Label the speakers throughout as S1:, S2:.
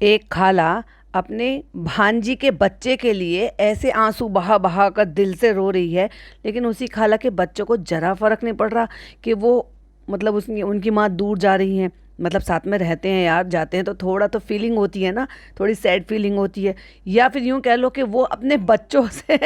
S1: एक खाला अपने भांजी के बच्चे के लिए ऐसे आंसू बहा बहा कर दिल से रो रही है, लेकिन उसी खाला के बच्चों को जरा फर्क नहीं पड़ रहा कि वो मतलब उसकी उनकी माँ दूर जा रही है। मतलब साथ में रहते हैं यार, जाते हैं तो थोड़ा तो फीलिंग होती है ना, थोड़ी सैड फीलिंग होती है। या फिर यूं कह लो कि वो अपने बच्चों से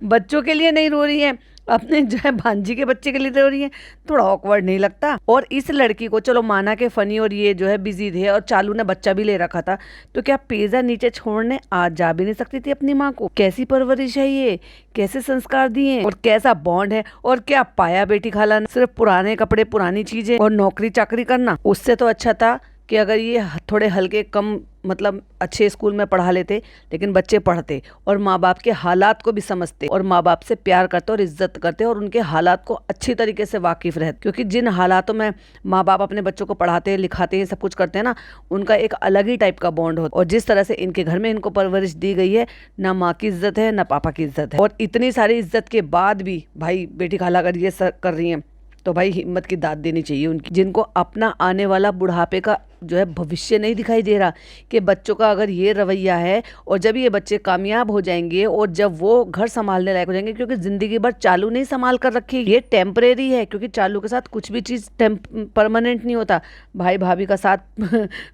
S1: बच्चों के लिए नहीं रो रही है, अपने जो है भांजी के बच्चे के लिए रो रही है। थोड़ा ऑकवर्ड नहीं लगता? और इस लड़की को चलो माना के फनी और ये जो है बिजी थे और चालू ने बच्चा भी ले रखा था, तो क्या पेजा नीचे छोड़ने आज जा भी नहीं सकती थी अपनी माँ को? कैसी परवरिश है ये, कैसे संस्कार दिए और कैसा बॉन्ड है। और क्या पाया बेटी खाला ने? सिर्फ पुराने कपड़े, पुरानी चीजें और नौकरी चाकरी करना। उससे तो अच्छा था कि अगर ये थोड़े हल्के कम मतलब अच्छे स्कूल में पढ़ा लेते, लेकिन बच्चे पढ़ते और माँ बाप के हालात को भी समझते और माँ बाप से प्यार करते और इज्जत करते और उनके हालात को अच्छी तरीके से वाकिफ रहते। क्योंकि जिन हालातों में माँ बाप अपने बच्चों को पढ़ाते हैं, लिखाते हैं, सब कुछ करते हैं ना, उनका एक अलग ही टाइप का बॉन्ड होता है। और जिस तरह से इनके घर में इनको परवरिश दी गई है, ना माँ की इज्जत है ना पापा की इज्जत है। और इतनी सारी इज्जत के बाद भी भाई बेटी खाला अगर ये कर रही हैं तो भाई हिम्मत की दाद देनी चाहिए उनकी, जिनको अपना आने वाला बुढ़ापे का जो है भविष्य नहीं दिखाई दे रहा कि बच्चों का अगर ये रवैया है और जब ये बच्चे कामयाब हो जाएंगे और जब वो घर संभालने लायक हो जाएंगे, क्योंकि जिंदगी भर चालू नहीं संभाल कर रखी, ये टेम्परेरी है। क्योंकि चालू के साथ कुछ भी चीज़ परमानेंट नहीं होता। भाई भाभी का साथ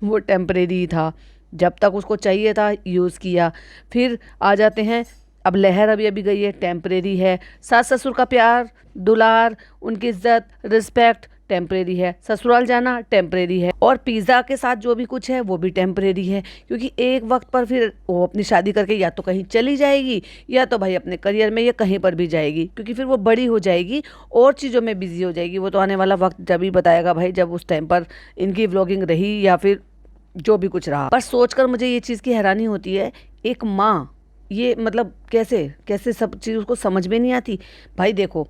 S1: वो टेम्परेरी था, जब तक उसको चाहिए था यूज़ किया। फिर आ जाते हैं, अब लहर अभी अभी गई है, टेम्परेरी है। सास ससुर का प्यार दुलार, उनकी इज्जत रिस्पेक्ट टेम्परेरी है। ससुराल जाना टेम्परेरी है। और पिज़्ज़ा के साथ जो भी कुछ है वो भी टेम्परेरी है, क्योंकि एक वक्त पर फिर वो अपनी शादी करके या तो कहीं चली जाएगी या तो भाई अपने करियर में या कहीं पर भी जाएगी, क्योंकि फिर वो बड़ी हो जाएगी और चीज़ों में बिजी हो जाएगी। वो तो आने वाला वक्त जब ही बताएगा भाई, जब उस टाइम पर इनकी व्लॉगिंग रही या फिर जो भी कुछ रहा। पर सोचकर मुझे ये चीज़ की हैरानी होती है, एक माँ ये मतलब कैसे कैसे सब चीज़ उसको समझ में नहीं आती। भाई देखो,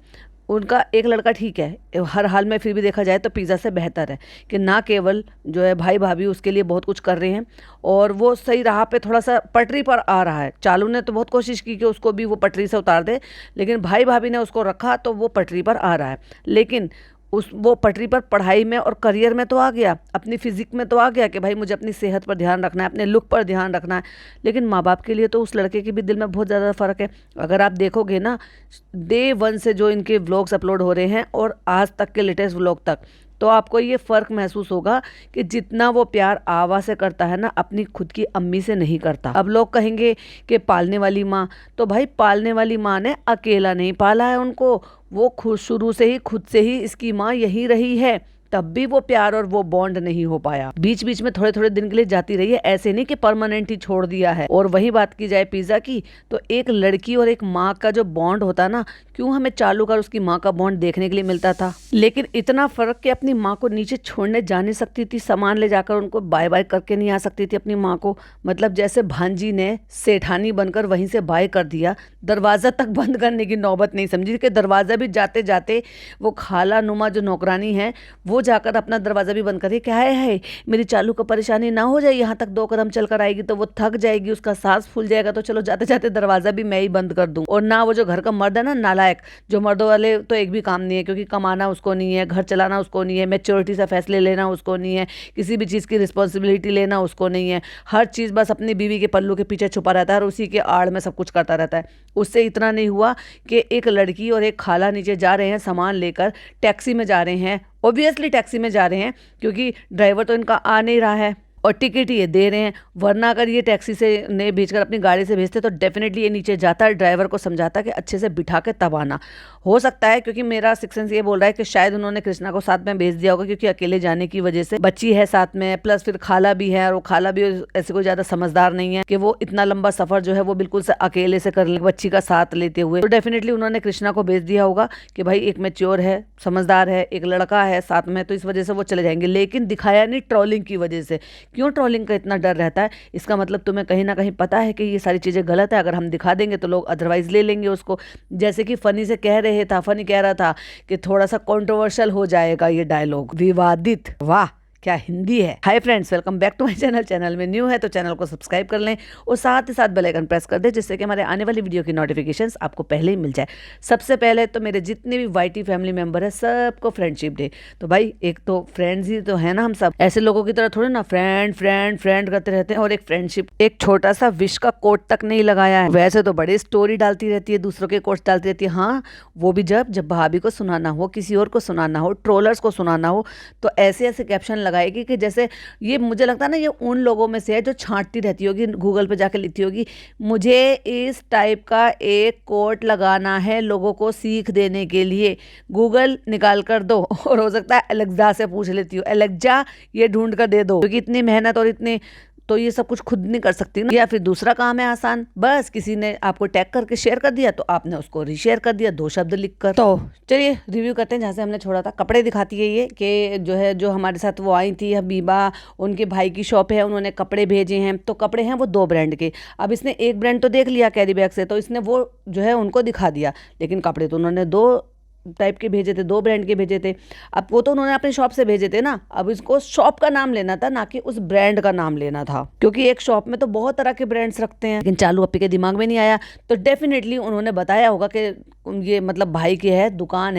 S1: उनका एक लड़का ठीक है, हर हाल में फिर भी देखा जाए तो पिज़्ज़ा से बेहतर है कि ना केवल जो है भाई भाभी उसके लिए बहुत कुछ कर रहे हैं और वो सही राह पे थोड़ा सा पटरी पर आ रहा है। चालू ने तो बहुत कोशिश की कि उसको भी वो पटरी से उतार दे, लेकिन भाई भाभी ने उसको रखा तो वो पटरी पर आ रहा है। लेकिन उस वो पटरी पर पढ़ाई में और करियर में तो आ गया, अपनी फिजिक में तो आ गया कि भाई मुझे अपनी सेहत पर ध्यान रखना है, अपने लुक पर ध्यान रखना है। लेकिन माँ बाप के लिए तो उस लड़के के भी दिल में बहुत ज़्यादा फ़र्क है। अगर आप देखोगे ना, डे वन से जो इनके व्लॉग्स अपलोड हो रहे हैं और आज तक के लेटेस्ट व्लॉग तक, तो आपको ये फ़र्क महसूस होगा कि जितना वो प्यार आवा से करता है ना, अपनी खुद की अम्मी से नहीं करता। अब लोग कहेंगे कि पालने वाली माँ, तो भाई पालने वाली माँ ने अकेला नहीं पाला है उनको, वो खुद शुरू से ही खुद से ही इसकी माँ यही रही है, तब भी वो प्यार और वो बॉन्ड नहीं हो पाया। बीच बीच में थोड़े थोड़े दिन के लिए जाती रही है, ऐसे नहीं कि परमानेंट ही छोड़ दिया है। और वही बात की जाए पिज़्ज़ा की, तो एक लड़की और एक माँ का जो बॉन्ड होता ना, क्यों हमें चालू कर उसकी माँ का बॉन्ड देखने के लिए मिलता था, लेकिन इतना फर्क कि अपनी माँ को नीचे छोड़ने जा नहीं सकती थी, सामान ले जाकर उनको बाय बाय करके नहीं आ सकती थी अपनी माँ को। मतलब जैसे भांजी ने सेठानी बनकर वहीं से बाय कर दिया, दरवाज़ा तक बंद करने की नौबत नहीं समझी कि दरवाज़ा भी जाते जाते वो खाला नुमा जो नौकरानी है वो जाकर अपना दरवाज़ा भी बंद करे। क्या है मेरी चालू को परेशानी ना हो जाए, यहाँ तक 2 कदम चल कर आएगी तो वो थक जाएगी, उसका सांस फूल जाएगा, तो चलो जाते जाते दरवाज़ा भी मैं ही बंद कर दूँ। और ना वो जो घर का मर्द है ना नालायक, जो मर्दों वाले तो एक भी काम नहीं है, क्योंकि कमाना उसको नहीं है, घर चलाना उसको नहीं है, मैच्योरिटी से फैसले लेना उसको नहीं है, किसी भी चीज़ की रिस्पॉन्सिबिलिटी लेना उसको नहीं है। हर चीज़ बस अपनी बीवी के पल्लू के पीछे छुपा रहता है और उसी के आड़ में सब कुछ करता रहता है। उससे इतना नहीं हुआ कि एक लड़की और एक खाला नीचे जा रहे हैं सामान लेकर, टैक्सी में जा रहे हैं, ऑब्वियसली टैक्सी में जा रहे हैं क्योंकि ड्राइवर तो इनका आ नहीं रहा है और टिकट ये दे रहे हैं। वरना अगर ये टैक्सी से ने भेजकर अपनी गाड़ी से भेजते तो डेफिनेटली ये नीचे जाता, ड्राइवर को समझाता कि अच्छे से बिठा के तब आना। हो सकता है, क्योंकि मेरा सिक्स सेंस ये बोल रहा है कि शायद उन्होंने कृष्णा को साथ में भेज दिया होगा, क्योंकि अकेले जाने की वजह से बच्ची है साथ में, प्लस फिर खाला भी है और वो खाला भी ऐसे कोई ज़्यादा समझदार नहीं है कि वो इतना लंबा सफ़र जो है वो बिल्कुल से अकेले से कर ले बच्ची का साथ लेते हुए। तो डेफिनेटली उन्होंने कृष्णा को भेज दिया होगा कि भाई एक मैच्योर है, समझदार है, एक लड़का है साथ में, तो इस वजह से वो चले जाएंगे। लेकिन दिखाया नहीं ट्रोलिंग की वजह से। क्यों ट्रोलिंग का इतना डर रहता है? इसका मतलब तुम्हें कहीं ना कहीं पता है कि ये सारी चीज़ें गलत है। अगर हम दिखा देंगे तो लोग अदरवाइज ले लेंगे उसको। जैसे कि फनी से कह रहे था, फनी कह रहा था कि थोड़ा सा कंट्रोवर्शियल हो जाएगा ये डायलॉग, विवादित। वाह क्या हिंदी है। Hi friends, welcome back to my channel. Channel में न्यू है तो चैनल को सब्सक्राइब कर लें और साथ ही साथ बेल आइकन प्रेस कर दें, जिससे कि हमारे आने वाली वीडियो की नोटिफिकेशंस आपको पहले ही मिल जाए। सबसे पहले तो मेरे जितने भी वाईटी फैमिली मेंबर है सबको फ्रेंडशिप डे। तो भाई एक तो फ्रेंड्स ही तो है ना, हम सब ऐसे लोगों की तरह थोड़े ना फ्रेंड फ्रेंड फ्रेंड करते रहते हैं और एक फ्रेंडशिप, एक छोटा सा विश का कोट तक नहीं लगाया है। वैसे तो बड़ी स्टोरी डालती रहती है, दूसरों के कोट्स डालती रहती है। हाँ, वो भी जब भाभी को सुनाना हो, किसी और को सुनाना हो, ट्रोलर्स को सुनाना हो, तो ऐसे ऐसे कैप्शन लगाएगी कि जैसे ये, मुझे लगता है ना, ये उन लोगों में से है जो छांटती रहती होगी, गूगल पे जाके लिखती होगी मुझे इस टाइप का एक कोट लगाना है लोगों को सीख देने के लिए, गूगल निकाल कर दो। और हो सकता है एलेक्सा से पूछ लेती हो, एलेक्सा ये ढूंढ कर दे दो, क्योंकि इतनी मेहनत और इतनी तो ये सब कुछ खुद नहीं कर सकती ना। या फिर दूसरा काम है आसान, बस किसी ने आपको टैग करके शेयर कर दिया तो आपने उसको रीशेयर कर दिया 2 शब्द लिखकर। तो चलिए रिव्यू करते हैं जहाँ से हमने छोड़ा था। कपड़े दिखाती है ये कि जो हमारे साथ वो आई थी हबीबा, उनके भाई की शॉप है, उन्होंने कपड़े भेजे हैं। तो कपड़े हैं वो 2 ब्रांड के। अब इसने एक ब्रांड तो देख लिया कैरी बैग से, तो इसने वो जो है उनको दिखा दिया, लेकिन कपड़े तो उन्होंने 2 टाइप के भेजे थे, 2 ब्रांड के भेजे थे। अब वो तो उन्होंने अपनी शॉप से भेजे थे ना, अब इसको शॉप का नाम लेना था, ना कि उस ब्रांड का नाम लेना था, क्योंकि एक शॉप में तो बहुत तरह के ब्रांड्स रखते हैं। लेकिन चालू अप्पी के दिमाग में नहीं आया, तो डेफिनेटली उन्होंने बताया होगा कि ये मतलब भाई की है, दुकान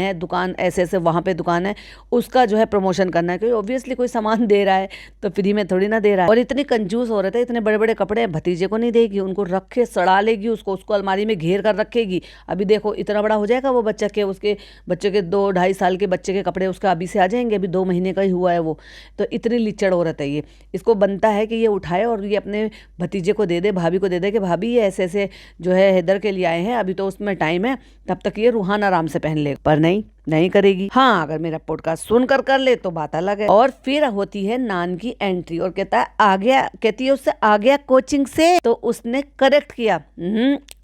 S1: ऐसे ऐसे वहाँ पे दुकान है, उसका जो है प्रमोशन करना है, क्योंकि ऑब्वियसली कोई सामान दे रहा है तो फ्री में थोड़ी ना दे रहा है। और इतनी कंजूस हो रहे थे, इतने बड़े बड़े कपड़े भतीजे को नहीं देगी, उनको रख के सड़ा लेगी, उसको अलमारी में घेर कर रखेगी। अभी देखो इतना बड़ा हो जाएगा वो बच्चा के, उसके बच्चे के 2-2.5 साल के बच्चे के कपड़े उसका अभी से आ जाएंगे, अभी 2 महीने का ही हुआ है वो। तो इतनी लिचड़ हो रहा है ये, इसको बनता है कि ये उठाए और ये अपने भतीजे को दे दे, भाभी को दे दे कि भाभी ये ऐसे ऐसे जो है हैदर के लिए आए हैं, अभी तो उसमें टाइम है, तब तक ये रूहान आराम से पहन ले। पर नहीं करेगी। हाँ, अगर मेरा पॉडकास्ट सुनकर कर ले तो बात अलग है। और फिर होती है नान की एंट्री और कहता है आ गया, कहती है उससे आ गया कोचिंग से, तो उसने करेक्ट किया,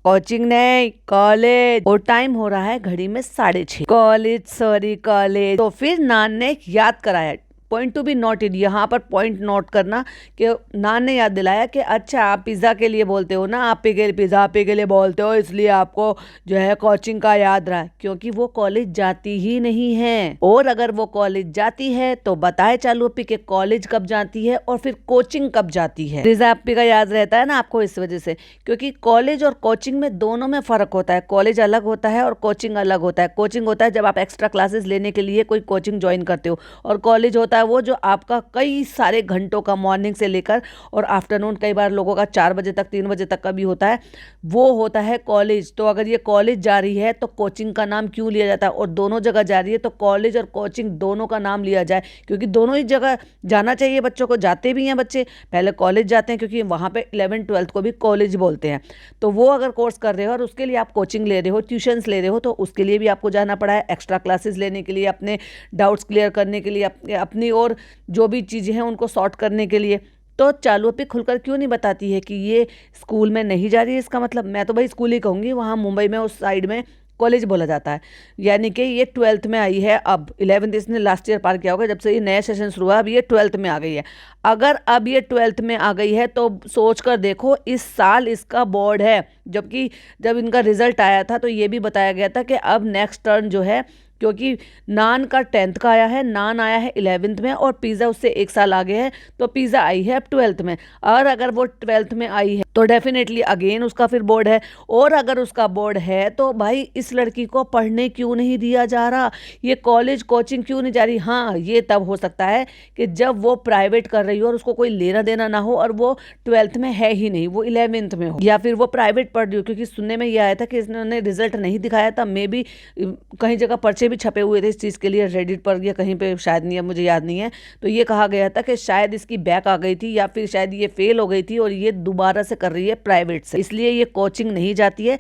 S1: कोचिंग नहीं कॉलेज, और टाइम हो रहा है घड़ी में 6:30, कॉलेज। तो फिर नान ने याद कराया, पॉइंट टू बी नोटेड, यहाँ पर पॉइंट नोट करना, कि नान ने याद दिलाया कि अच्छा आप पिज़्ज़ा के लिए बोलते हो ना, आप पिज़्ज़ा आपे के लिए बोलते हो, इसलिए आपको जो है कोचिंग का याद रहा, क्योंकि वो कॉलेज जाती ही नहीं है। और अगर वो कॉलेज जाती है तो बताए चालू अप्पी के कॉलेज कब जाती है और फिर कोचिंग कब जाती है। पिज़्ज़ा अप्पी का याद रहता है ना आपको इस वजह से, क्योंकि कॉलेज और कोचिंग में दोनों में फ़र्क होता है। कॉलेज अलग होता है और कोचिंग अलग होता है। कोचिंग होता है जब आप एक्स्ट्रा क्लासेस लेने के लिए कोई कोचिंग ज्वाइन करते हो, और कॉलेज होता है वो जो आपका कई सारे घंटों का, मॉर्निंग से लेकर और आफ्टरनून, कई बार लोगों का 4 बजे तक, 3 बजे तक का भी होता है, वो होता है कॉलेज। तो अगर ये कॉलेज जा रही है तो कोचिंग का नाम क्यों लिया जाता है, और दोनों जगह जा रही है तो कॉलेज और कोचिंग दोनों का नाम लिया जाए, क्योंकि दोनों ही जगह जाना चाहिए बच्चों को। जाते भी हैं बच्चे, पहले कॉलेज जाते हैं क्योंकि वहाँ पे 11th-12th को भी कॉलेज बोलते हैं। तो वो अगर कोर्स कर रहे हो और उसके लिए आप कोचिंग ले रहे हो, ट्यूशन्स ले रहे हो, तो उसके लिए भी आपको जाना पड़ा है, एक्स्ट्रा क्लासेस लेने के लिए, अपने डाउट्स क्लियर करने के लिए, अपनी और जो भी चीज़ें हैं उनको सॉर्ट करने के लिए। तो चालू अप्पी खुलकर क्यों नहीं बताती है कि ये स्कूल में नहीं जा रही है? इसका मतलब मैं तो भाई स्कूल ही कहूँगी, वहाँ मुंबई में उस साइड में कॉलेज बोला जाता है। यानी कि ये 12th में आई है, अब 11th इसने लास्ट ईयर पार किया होगा, जब से ये नया सेशन शुरू हुआ, अब ये 12th में आ गई है। अगर अब ये 12th में आ गई है तो सोच कर देखो, इस साल इसका बोर्ड है, जबकि जब इनका रिजल्ट आया था तो ये भी बताया गया था कि अब नेक्स्ट टर्न जो है, क्योंकि नान का 10th का आया है, नान आया है 11th में, और पिज़्ज़ा उससे 1 साल आगे है, तो पिज़्ज़ा आई है अब 12th में। और अगर वो 12th में आई है तो डेफिनेटली अगेन उसका फिर बोर्ड है, और अगर उसका बोर्ड है तो भाई इस लड़की को पढ़ने क्यों नहीं दिया जा रहा, ये कॉलेज कोचिंग क्यों नहीं जा रही? हाँ, ये तब हो सकता है कि जब वो प्राइवेट कर रही हो और उसको कोई लेना देना ना हो, और वो 12th में है ही नहीं, वो 11th में हो, या फिर वो प्राइवेट पढ़ रही हो। क्योंकि सुनने में ये आया था कि इसने रिजल्ट नहीं दिखाया था, मे बी कहीं जगह पर्चे भी छपे हुए थे इस चीज़ के लिए, रेडिट पर या कहीं पे, शायद नहीं है, मुझे याद नहीं है। तो ये कहा गया था कि शायद इसकी बैक आ गई थी, या फिर शायद ये फेल हो गई थी और ये दोबारा से कर रही है प्राइवेट से, इसलिए ये कोचिंग नहीं जाती है,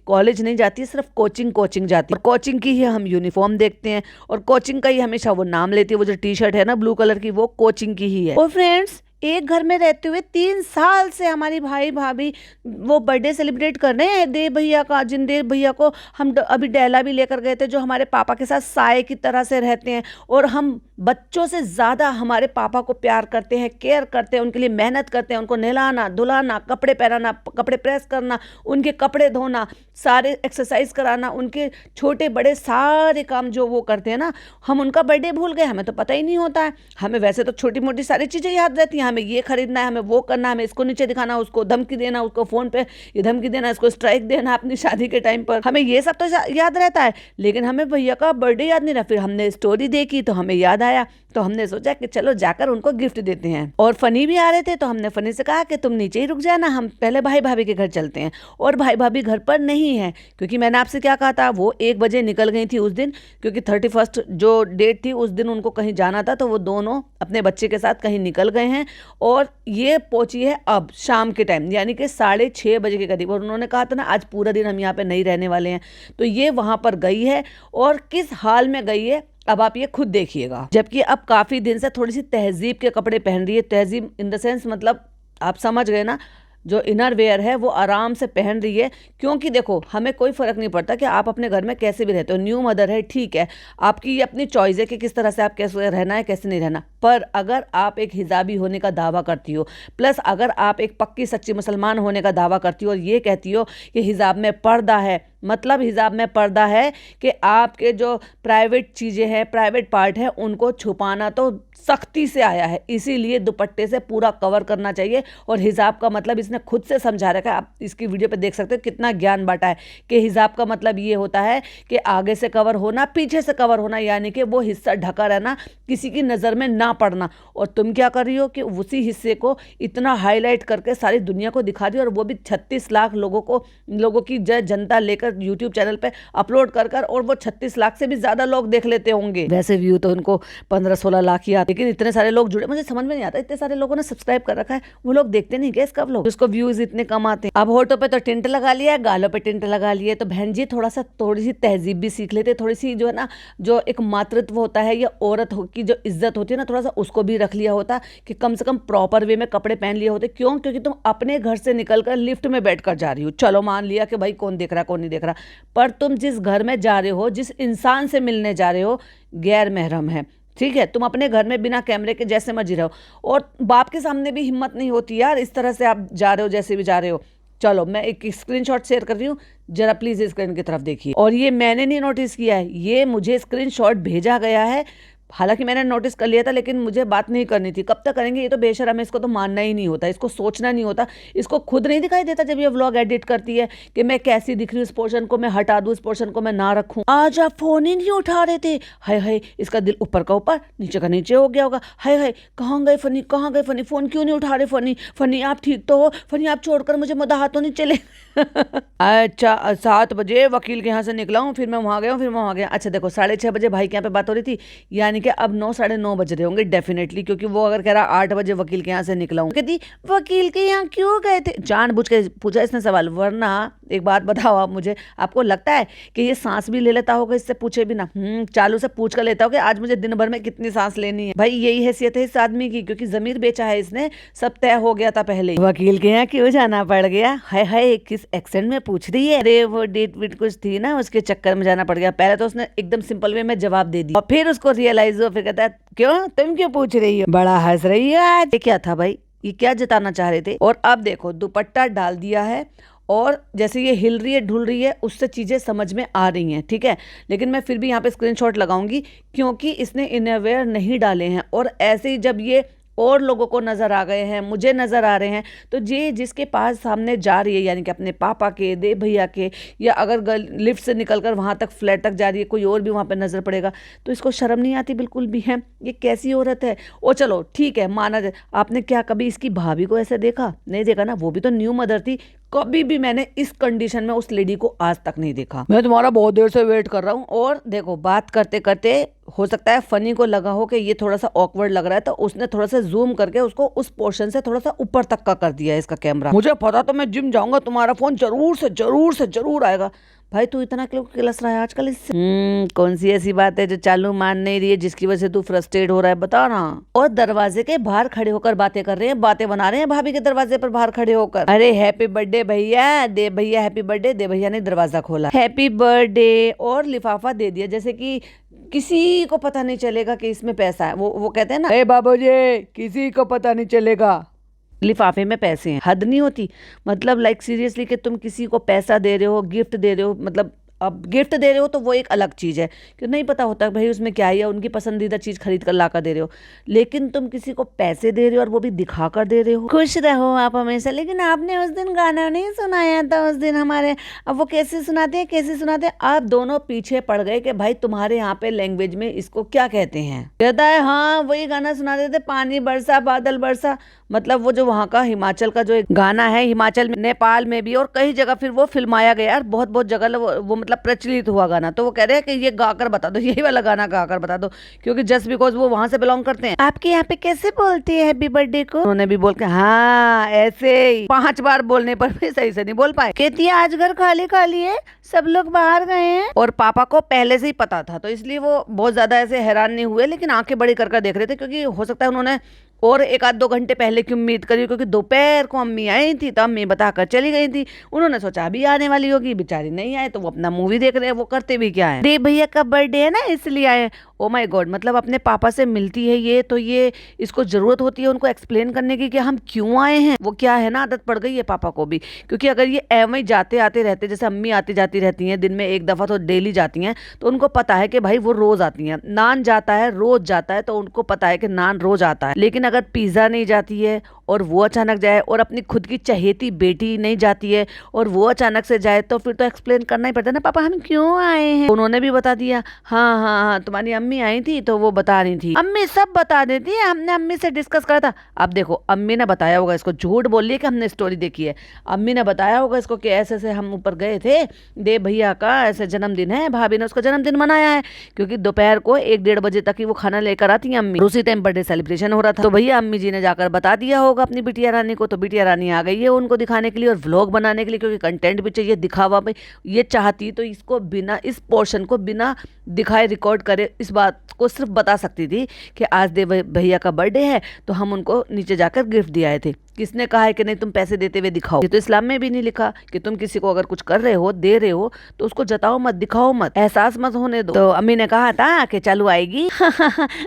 S1: कॉलेज नहीं जाती है, सिर्फ कोचिंग जाती है। और कोचिंग की ही हम यूनिफॉर्म देखते हैं, और कोचिंग का ही हमेशा वो नाम लेती है। वो जो टी-शर्ट है ना ब्लू कलर की, वो कोचिंग की ही है। और फ्रेंड्स, एक घर में रहते हुए 3 साल से हमारी भाई भाभी वो बर्थडे सेलिब्रेट कर रहे हैं देव भैया का, जिन देव भैया को हम अभी डेला भी लेकर गए थे, जो हमारे पापा के साथ साए की तरह से रहते हैं, और हम बच्चों से ज़्यादा हमारे पापा को प्यार करते हैं, केयर करते हैं, उनके लिए मेहनत करते हैं, उनको नहलाना धुलाना, कपड़े पहनाना, कपड़े प्रेस करना, उनके कपड़े धोना, सारे एक्सरसाइज कराना, उनके छोटे बड़े सारे काम जो वो करते हैं ना, हम उनका बर्थडे भूल गए, हमें तो पता ही नहीं होता है। हमें वैसे तो छोटी मोटी सारी चीज़ें याद रहती हैं, हमें ये खरीदना है, हमें वो करना है, हमें इसको नीचे दिखाना, उसको धमकी देना, उसको फ़ोन पे ये धमकी देना, इसको स्ट्राइक देना अपनी शादी के टाइम पर, हमें ये सब तो याद रहता है, लेकिन हमें भैया का बर्थडे याद नहीं रहा। फिर हमने स्टोरी देखी तो हमें याद आया, तो हमने सोचा कि चलो जाकर उनको गिफ्ट देते हैं। और फनी भी आ रहे थे तो हमने फनी से कहा कि तुम नीचे ही रुक जाना, हम पहले भाई भाभी के घर चलते हैं। और भाई भाभी घर पर नहीं है, क्योंकि मैंने आपसे क्या कहा था, वो 1 बजे निकल गई थी उस दिन, क्योंकि 31 जो डेट थी उस दिन उनको कहीं जाना था, तो वो दोनों अपने बच्चे के साथ कहीं निकल गए हैं। और ये पहुंची है अब शाम के टाइम, यानी कि 6:30 बजे के करीब। और उन्होंने कहा था ना आज पूरा दिन हम यहाँ पे नहीं रहने वाले हैं, तो ये वहाँ पर गई है। और किस हाल में गई है अब आप ये खुद देखिएगा। जबकि अब काफ़ी दिन से थोड़ी सी तहजीब के कपड़े पहन रही है, तहजीब इन द सेंस मतलब आप समझ गए ना, जो इनर वेयर है वो आराम से पहन रही है। क्योंकि देखो हमें कोई फ़र्क नहीं पड़ता कि आप अपने घर में कैसे भी रहते हो, न्यू मदर है ठीक है, आपकी ये अपनी चॉइस है कि किस तरह से आप कैसे रहना है कैसे नहीं रहना। पर अगर आप एक हिजाबी होने का दावा करती हो, प्लस अगर आप एक पक्की सच्ची मुसलमान होने का दावा करती हो और ये कहती हो कि हिजाब में पर्दा है, मतलब हिजाब में पर्दा है कि आपके जो प्राइवेट चीज़ें हैं, प्राइवेट पार्ट है, उनको छुपाना तो सख्ती से आया है, इसीलिए दुपट्टे से पूरा कवर करना चाहिए। और हिजाब का मतलब इसने खुद से समझा रखा है, आप इसकी वीडियो पे देख सकते हो कितना ज्ञान बांटा है कि हिजाब का मतलब ये होता है कि आगे से कवर होना, पीछे से कवर होना, यानी कि वो हिस्सा ढका रहना, किसी की नज़र में ना पड़ना। और तुम क्या कर रही हो कि उसी हिस्से को इतना हाईलाइट करके सारी दुनिया को दिखा दी, और वो भी 36 लाख लोगों की जनता लेकर यूट्यूब चैनल पे अपलोड कर कर, और वो 36 लाख से भी ज्यादा लोग देख लेते होंगे। वैसे व्यू तो उनको 15-16 लाख ही आते, लेकिन इतने सारे लोग जुड़े, मुझे समझ में नहीं आता, इतने सारे लोगों ने सब्सक्राइब कर रखा है, वो लोग देखते नहीं क्या इसका व्लॉग, जिसको व्यूज इतने कम आते हैं। अब होठों पे तो टिंट लगा लिया, गालों पे टिंट लगा लिए, तो बहन जी थोड़ी सी तहजीब भी सीख लेते, थोड़ी सी जो है ना, जो एक मातृत्व होता है या औरत की जो इज्जत होती है ना, थोड़ा सा उसको भी रख लिया होता कि कम से कम प्रॉपर वे में कपड़े पहन लिए होते। क्यों? क्योंकि तुम अपने घर से निकलकर लिफ्ट में बैठ कर जा रही हो, चलो मान लिया कि भाई कौन देख रहा कौन नहीं देख रहा, पर तुम जिस घर में जा रहे हो, जिस इंसान से मिलने जा रहे हो, गैर महरम है, ठीक है। तुम अपने घर में बिना कैमरे के जैसे मर्जी रहो, और बाप के सामने भी हिम्मत नहीं होती यार, इस तरह से आप जा रहे हो जैसे भी जा रहे हो। चलो मैं एक स्क्रीनशॉट शेयर कर रही हूँ, जरा प्लीज स्क्रीन की तरफ देखिए। और ये मैंने नहीं नोटिस किया है, ये मुझे स्क्रीनशॉट भेजा गया है, हालांकि मैंने नोटिस कर लिया था, लेकिन मुझे बात नहीं करनी थी। कब तक करेंगे, ये तो बेशर्म है, इसको तो मानना ही नहीं होता, इसको सोचना नहीं होता, इसको खुद नहीं दिखाई देता जब ये व्लॉग एडिट करती है कि मैं कैसी दिख रही हूँ, इस पोर्शन को मैं हटा दूँ, इस पोर्शन को मैं ना रखूँ। आज आप फोन ही नहीं उठा रहे थे, हाय हाय, इसका दिल ऊपर का ऊपर नीचे का नीचे हो गया होगा, हाय हाय कहाँ गए फनी, कहाँ गए फनी, फोन क्यों नहीं उठा रहे फनी, फनी आप ठीक तो हो, फनी आप छोड़कर मुझे मदाह तो नहीं चले। अच्छा 7 बजे वकील के यहाँ से निकला हूँ, फिर मैं वहाँ गया हूँ, फिर मैं वहाँ गया। अच्छा देखो 6:30 बजे भाई के यहाँ पे बात हो रही थी, यानी कि अब 9-9:30 बज रहे होंगे डेफिनेटली, क्योंकि वो अगर कह रहा 8 बजे वकील के यहाँ से निकला हूँ, कहती वकील के यहाँ क्यों गए थे, जानबूझ के पूछा इसने सवाल। वरना एक बात बताओ आप मुझे, आपको लगता है कि ये सांस भी ले लेता होगा इससे पूछे बिना? चालू से पूछ कर लेता होगा आज मुझे दिन भर में कितनी सांस लेनी है। भाई यही हैसियत है इस आदमी की, क्योंकि जमीर बेचा है इसने, सब तय हो गया था पहले। वकील के यहाँ क्यों जाना पड़ गया, हाय हाय किस एक्सेंट में पूछ रही है, अरे वो डेट वेट कुछ थी ना, उसके चक्कर में जाना पड़ गया। पहले तो उसने एकदम सिंपल वे में जवाब दे दिया, और फिर उसको रियलाइज हुआ, फिर कहता है क्यों, तुम क्यों पूछ रही हो, बड़ा हंस रही हो आज, ये क्या था भाई, ये क्या जताना चाह रहे थे। और अब देखो दुपट्टा डाल दिया है, और जैसे ये हिल रही है ढुल रही है, उससे चीज़ें समझ में आ रही हैं, ठीक है। लेकिन मैं फिर भी यहाँ पे स्क्रीनशॉट लगाऊंगी, क्योंकि इसने इनरवेयर नहीं डाले हैं, और ऐसे ही जब ये और लोगों को नज़र आ गए हैं, मुझे नज़र आ रहे हैं, तो ये जिसके पास सामने जा रही है, यानी कि अपने पापा के, दे भैया के, या अगर लिफ्ट से निकलकर वहाँ तक फ्लैट तक जा रही है, कोई और भी वहाँ पे नज़र पड़ेगा, तो इसको शर्म नहीं आती बिल्कुल भी है, ये कैसी औरत है। ओ चलो ठीक है माना जाए, आपने क्या कभी इसकी भाभी को ऐसे देखा? नहीं देखा ना, वो भी तो न्यू मदर थी। कभी भी मैंने इस कंडीशन में उस लेडी को आज तक नहीं देखा। मैं तुम्हारा बहुत देर से वेट कर रहा हूँ। और देखो बात करते करते हो सकता है फनी को लगा हो कि ये थोड़ा सा ऑकवर्ड लग रहा है, तो उसने थोड़ा सा जूम करके उसको उस पोर्शन से थोड़ा सा ऊपर तक का कर दिया है इसका कैमरा। मुझे पता तो मैं जिम जाऊंगा, तुम्हारा फोन जरूर आएगा। भाई तू इतना क्यों किलस रहा है आजकल इससे? कौन सी ऐसी बात है जो चालू मान नहीं रही है, जिसकी वजह से तू फ्रस्ट्रेट हो रहा है, बता ना। और दरवाजे के बाहर खड़े होकर बातें कर रहे हैं, बातें बना रहे हैं भाभी के दरवाजे पर बाहर खड़े होकर। अरे हैप्पी बर्थडे भैया, दे भैया हैप्पी बर्थडे, दे भैया ने दरवाजा खोला, हैप्पी बर्थडे, और लिफाफा दे दिया, जैसे कि किसी को पता नहीं चलेगा कि इसमें पैसा है। वो कहते हैं ना, ए बाबूजी किसी को पता नहीं चलेगा, लिफाफे में पैसे हैं। हद नहीं होती। मतलब लाइक सीरियसली कि तुम किसी को पैसा दे रहे हो, गिफ्ट दे रहे हो, मतलब अब गिफ्ट दे रहे हो तो वो एक अलग चीज़ है कि नहीं पता होता भाई उसमें क्या है, या उनकी पसंदीदा चीज़ खरीद कर ला कर दे रहे हो। लेकिन तुम किसी को पैसे दे रहे हो और वो भी दिखा कर दे रहे हो, खुश रहो आप हमेशा। लेकिन आपने उस दिन गाना नहीं सुनाया था उस दिन हमारे, अब वो कैसे सुनाते हैं, कैसे सुनाते हैं। आप दोनों पीछे पड़ गए कि भाई तुम्हारे यहाँ पे लैंग्वेज में इसको क्या कहते हैं। कहता है हाँ वही गाना सुनाते थे, पानी बरसा बादल बरसा। मतलब वो जो वहाँ का हिमाचल का जो एक गाना है, हिमाचल में, नेपाल में भी और कई जगह फिर वो फिल्माया गया और बहुत बहुत जगह वो मतलब प्रचलित हुआ गाना। तो वो कह रहे हैं कि ये गाकर बता दो, यही वाला गाना गाकर बता दो, क्योंकि जस्ट बिकॉज वो वहां से बिलोंग करते हैं। आपके यहाँ पे कैसे बोलती है हैप्पी बर्थडे को? उन्होंने भी बोल के हाँ ऐसे ही 5 बार बोलने पर भी सही से नहीं बोल पाए। कहती है आज घर खाली खाली है, सब लोग बाहर गए हैं। और पापा को पहले से ही पता था, तो इसलिए वो बहुत ज्यादा ऐसे हैरान नहीं हुए, लेकिन आंखें बड़ी कर देख रहे थे, क्योंकि हो सकता है उन्होंने और 1-2 घंटे पहले की उम्मीद करी, क्योंकि दोपहर को अम्मी आई थी तो अम्मी बताकर चली गई थी। उन्होंने सोचा अभी आने वाली होगी, बेचारी नहीं आए, तो वो अपना मूवी देख रहे हैं। वो करते भी क्या है, देव भैया का बर्थडे है ना इसलिए आए। ओ माय गॉड, मतलब अपने पापा से मिलती है ये, तो ये इसको जरूरत होती है उनको एक्सप्लेन करने की कि हम क्यों आए हैं। वो क्या है ना, आदत पड़ गई है पापा को भी, क्योंकि अगर ये एवं ही जाते आते रहते, जैसे अम्मी आती जाती रहती हैं, दिन में 1 दफा तो डेली जाती हैं, तो उनको पता है कि भाई वो रोज आती हैं। नान जाता है रोज जाता है, तो उनको पता है कि नान रोज आता है। लेकिन अगर पिज्जा नहीं जाती है और वो अचानक जाए, और अपनी खुद की चहेती बेटी नहीं जाती है और वो अचानक से जाए, तो फिर तो एक्सप्लेन करना ही पड़ता है ना, पापा हम क्यों आए हैं। उन्होंने भी बता दिया, हाँ हाँ हाँ तुम्हारी अम्मी आई थी तो वो बता रही थी। अम्मी सब बता देती है, हमने अम्मी से डिस्कस करा था। अब देखो अम्मी ने बताया होगा इसको, झूठ बोल रही है कि हमने स्टोरी देखी है। अम्मी ने बताया होगा इसको कि ऐसे ऐसे हम ऊपर गए थे, देव भैया का ऐसे जन्मदिन है, भाभी ने उसका जन्मदिन मनाया है, क्योंकि दोपहर को 1-1:30 बजे तक ही वो खाना लेकर आती है अम्मी। उसी टाइम बर्थडे सेलिब्रेशन हो रहा था, तो भैया अम्मी जी ने जाकर बता दिया होगा अपनी बिटिया रानी को। तो बिटिया रानी आ गई है उनको दिखाने के लिए और व्लॉग बनाने के लिए, क्योंकि कंटेंट भी चाहिए, दिखावा भी ये चाहती, तो इसको बिना इस पोर्शन को बिना दिखाए रिकॉर्ड करे इस बात को सिर्फ बता सकती थी कि आज देव भैया का बर्थडे है, तो हम उनको नीचे जाकर गिफ्ट दिए आए थे। किसने कहा है कि नहीं तुम पैसे देते हुए दिखाओ? ये तो इस्लाम में भी नहीं लिखा कि तुम किसी को अगर कुछ कर रहे हो, दे रहे हो, तो उसको जताओ मत, दिखाओ मत, एहसास मत होने दो। तो अम्मी ने कहा था कि चालू आएगी।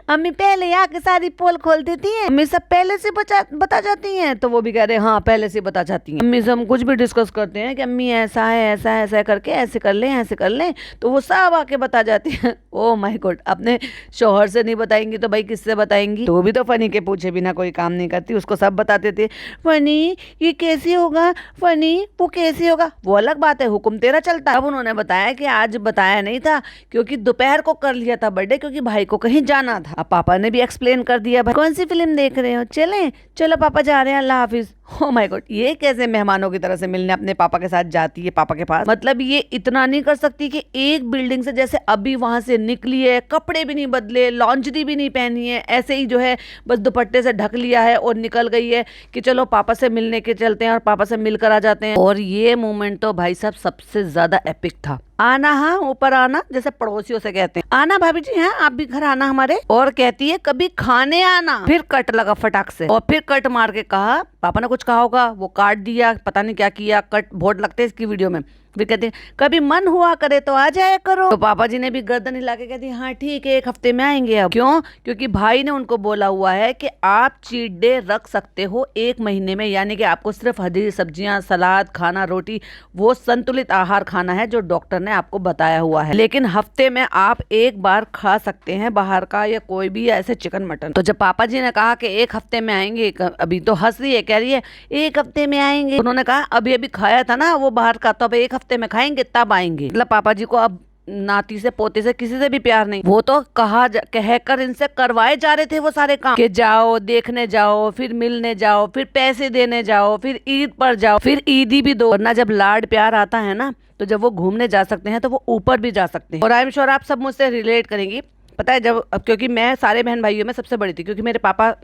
S1: अम्मी पहले आके सारी पोल खोल देती है, अम्मी सब पहले से बता जाती हैं। तो वो भी कह रहे हैं हाँ पहले से बता जाती हैं। अम्मी से हम कुछ भी डिस्कस करते हैं कि अम्मी ऐसा है ऐसा है ऐसा करके ऐसे कर ले ऐसे कर ले, तो वो सब आके बता जाती है। ओ माय गॉड, अपने शौहर से नहीं बताएंगी तो भाई किससे बताएंगी? तो भी तो फनी के पूछे बिना कोई काम नहीं करती, उसको सब बताते थे। फनी ये कैसे होगा, फनी वो कैसे होगा, वो अलग बात है, हुक्म तेरा चलता है। अब उन्होंने बताया कि आज बताया नहीं था क्योंकि दोपहर को कर लिया था बर्थडे, क्योंकि भाई को कहीं जाना था। अब पापा ने भी एक्सप्लेन कर दिया, भाई कौन सी फिल्म देख रहे हो, चले चलो पापा जा रहे हैं, अल्लाह हाफिज। ओ माय गॉड, ये कैसे मेहमानों की तरह से मिलने अपने पापा के साथ जाती है पापा के पास? मतलब ये इतना नहीं कर सकती कि एक बिल्डिंग से जैसे अभी वहां से निकली है, कपड़े भी नहीं बदले, लॉन्जरी भी नहीं पहनी है, ऐसे ही जो है बस दुपट्टे से ढक लिया है और निकल गई है कि चलो पापा से मिलने के चलते हैं और पापा से मिलकर आ जाते हैं। और ये मोमेंट तो भाई साहब सबसे ज्यादा एपिक था। आना, हाँ ऊपर आना, जैसे पड़ोसियों से कहते हैं, आना भाभी जी, हाँ आप भी घर आना हमारे। और कहती है कभी खाने आना। फिर कट लगा फटाक से, और फिर कट मार के कहा, पापा ने कुछ कहा होगा, वो काट दिया, पता नहीं क्या किया, कट बहुत लगते हैं इसकी वीडियो में। फिर कहते हैं कभी मन हुआ करे तो आ जाया करो। तो पापा जी ने भी गर्दन हिला के कहती हाँ ठीक है 1 हफ्ते में आएंगे। अब क्यों? क्योंकि भाई ने उनको बोला हुआ है कि आप चीट डे रख सकते हो 1 महीने में, यानी कि आपको सिर्फ हरी सब्जियां, सलाद खाना, रोटी, वो संतुलित आहार खाना है जो डॉक्टर ने आपको बताया हुआ है। लेकिन हफ्ते में आप 1 बार खा सकते हैं बाहर का या कोई भी ऐसे चिकन मटन। तो जब पापा जी ने कहा कि 1 हफ्ते में आएंगे, अभी तो हंस रही है, कह रही है 1 हफ्ते में आएंगे। उन्होंने कहा अभी अभी खाया था ना वो बाहर का, तो अब 1 हफ्ते में खाएंगे तब आएंगे। मतलब पापा जी को अब नाती से पोते से किसी से भी प्यार नहीं, वो तो कहकर इनसे करवाए जा रहे थे वो सारे काम, कि जाओ देखने जाओ, फिर मिलने जाओ, फिर पैसे देने जाओ, फिर ईद पर जाओ, फिर ईदी भी दो। वरना जब लाड प्यार आता है ना, तो जब वो घूमने जा सकते हैं तो वो ऊपर भी जा सकते हैं। और आई एम श्योर आप सब मुझसे रिलेट करेंगी। पता है जब, क्योंकि मैं सारे बहन भाइयों में सबसे बड़ी थी, क्योंकि मेरे पापा